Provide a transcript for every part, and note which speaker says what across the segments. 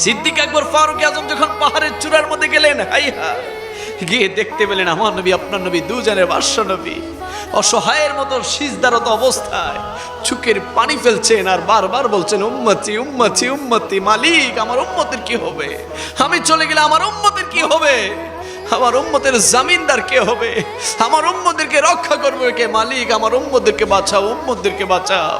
Speaker 1: সিদ্দিক আকবর ফারুক আজম যখন পাহাড়ের চূড়ার মধ্যে গেলেন, হাই হাই, গিয়ে দেখতে পেলেন আমার নবী আপনার নবী দুজনের বাস্য নবী অসহায়ের মতো সিজদারত অবস্থায় চোখের পানি ফেলছেন আর বারবার বলছেন উম্মতি উম্মতি উম্মতি। মালিক, আমার উম্মতের কি হবে? আমি চলে গেলে আমার উম্মতের কি হবে? আমার উম্মতের জামিনদার কে হবে? আমার উম্মতদেরকে রক্ষা করবে কে? মালিক, আমার উম্মতদেরকে বাঁচাও, উম্মতদেরকে বাঁচাও।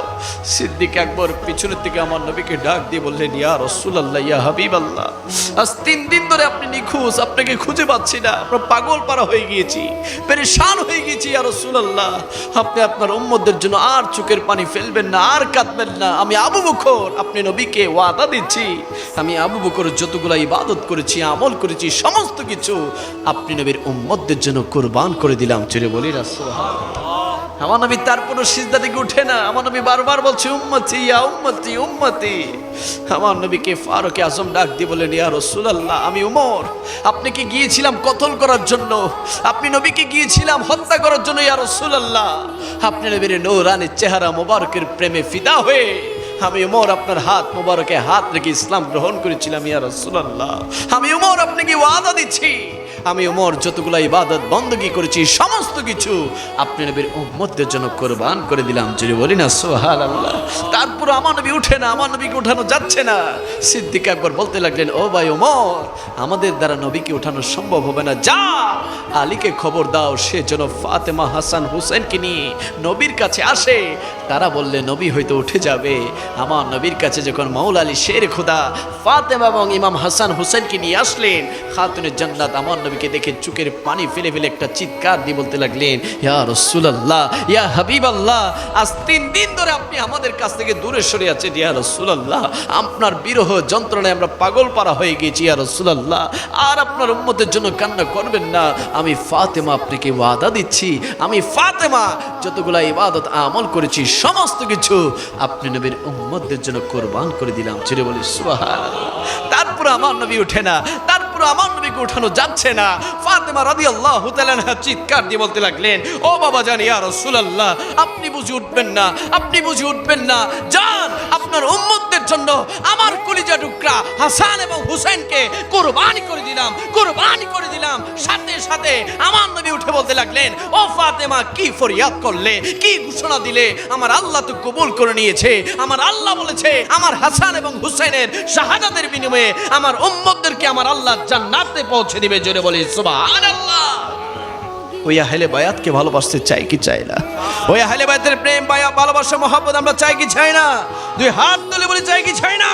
Speaker 1: সিদ্দিক আকবর পিছনের থেকে আমার নবীকে ডাক দিয়ে বললেন, ইয়া রাসূলুল্লাহ, ইয়া হাবিবাল্লাহ, আজ 3 দিন ধরে আপনি নিখোঁজ, আপনাকে খুঁজে পাচ্ছি না, আমরা পাগল পারা হয়ে গিয়েছি, পেরেশান হয়ে গিয়েছি। ইয়া রাসূলুল্লাহ, আপনি আপনার উম্মতদের জন্য আর চোখের পানি ফেলবেন না, আর কাঁদবেন না। আমি আবু বকর, আপনি নবীকে ওয়াদা দিচ্ছি, আমি আবু বকর যতগুলো ইবাদত করেছি, আমল করেছি, সমস্ত কিছু আপনি নবীর উম্মতদের জন্য কুরবান করে দিলাম। চলে বলি না সুবহানাল্লাহ। আমার নবী তারপর সিজদা থেকে উঠে না, আমার নবী বারবার বলছে উম্মতি ইয়া উম্মতি উম্মতি। আমার নবীকে ফারুক আজম ডাক দিয়ে বলেন, ইয়া রাসূলুল্লাহ, আমি উমর, আপনাকে গিয়েছিলাম কতল করার জন্য, আপনি নবীকে গিয়েছিলাম হত্যা করার জন্য। ইয়া রাসূলুল্লাহ, আপনি নবীর নূরানি চেহারা মোবারকের প্রেমে ফিদা হয়ে আমি উমর আপনার হাত মোবারকে হাত রেখে ইসলাম গ্রহণ করেছিলাম। ইয়া রাসূলুল্লাহ, আমি উমর আপনাকে ওয়াদা দিচ্ছি, আমি উমর যতগুলো ইবাদত বندگی করেছি সমস্ত কিছু আপনি নবীর উম্মতদের জন্য কুরবান করে দিলাম। যদি বলি না সুবহানাল্লাহ। তারপর আমার নবী উঠে না, আমার নবীকে উঠানো যাচ্ছে না। সিদ্দিক আকবর বলতে লাগলেন, ও ভাই ওমর, আমাদের দ্বারা নবীকে উঠানো সম্ভব হবে না, যা আলীকে খবর দাও সে যেন ফাতেমা হাসান হুসেনকে নিয়ে নবীর কাছে আসে। তারা বললে নবী হয়তো উঠে যাবে। আমার নবীর কাছে যখন মাওলা আলী শের খুদা ফাতেমা এবং ইমাম হাসান হুসেনকে নিয়ে আসলেন, খাতুনে জান্নাত আমার নবীকে দেখে চোখের পানি ফেলে ফেলে একটা চিৎকার দিয়ে বলতে লাগলেন, ইয়া রাসূলুল্লাহ, ইয়া হাবিবাল্লাহ, আজ 3 দিন ধরে আপনি আমাদের কাছ থেকে দূরে সরে আছেন। ইয়া রাসূলুল্লাহ, আপনার বিরহ যন্ত্রণায় আমরা পাগল পারা হয়ে গেছি। ইয়া রাসূলুল্লাহ, আর আপনার উম্মতের জন্য কান্না করবেন না। আমি ফাতেমা আপনাকে ওয়াদা দিচ্ছি, আমি ফাতেমা যতগুলা ইবাদত আমল করেছি সমস্ত কিছু আপনি নবীর উম্মতদের জন্য কুরবান করে দিলাম। ছেড়ে বলি সুবহানাল্লাহ। তারপর আমার নবী উঠে না, তারপর আমার নবীকে উঠানো যাচ্ছে না। ফাতেমা রাদিয়াল্লাহু তাআলা আনহা চিৎকার দিয়ে বলতে লাগলেন, ও বাবা জান, ইয়া রাসূলুল্লাহ, আপনি বুঝে উঠবেন না, আপনি বুঝে উঠবেন না, যান আপনার উম্মতদের জন্য আমার কলিজা টুকরা হাসান এবং হুসেনকে কুরবানি করে দিলাম, কুরবানি করে দিলাম। সাথে সাথে আমার নবী উঠে বলতে লাগলেন, ও ফাতেমা, কি ফরিয়াদ করলে, কি ঘোষণা দিলে? আমার আল্লাহ তো কবুল করে নিয়েছে। আমার আল্লাহ বলেছে আমার হাসান এবং হুসেনের শাহাদাতের বিনিময়ে আমার উম্মতদেরকে আমার আল্লাহ জান্নাতে পৌঁছে দিবে। জোরে বলি সুবহানাল্লাহ। ওই আহলে বায়াতকে ভালোবাসতে চাই কি চাই না? ওই আহলে বায়াতের প্রেম ভালোবাসা মহব্বত আমরা চাই কি চাই না? দুই হাত তুলে বলি চাই কি চাই না?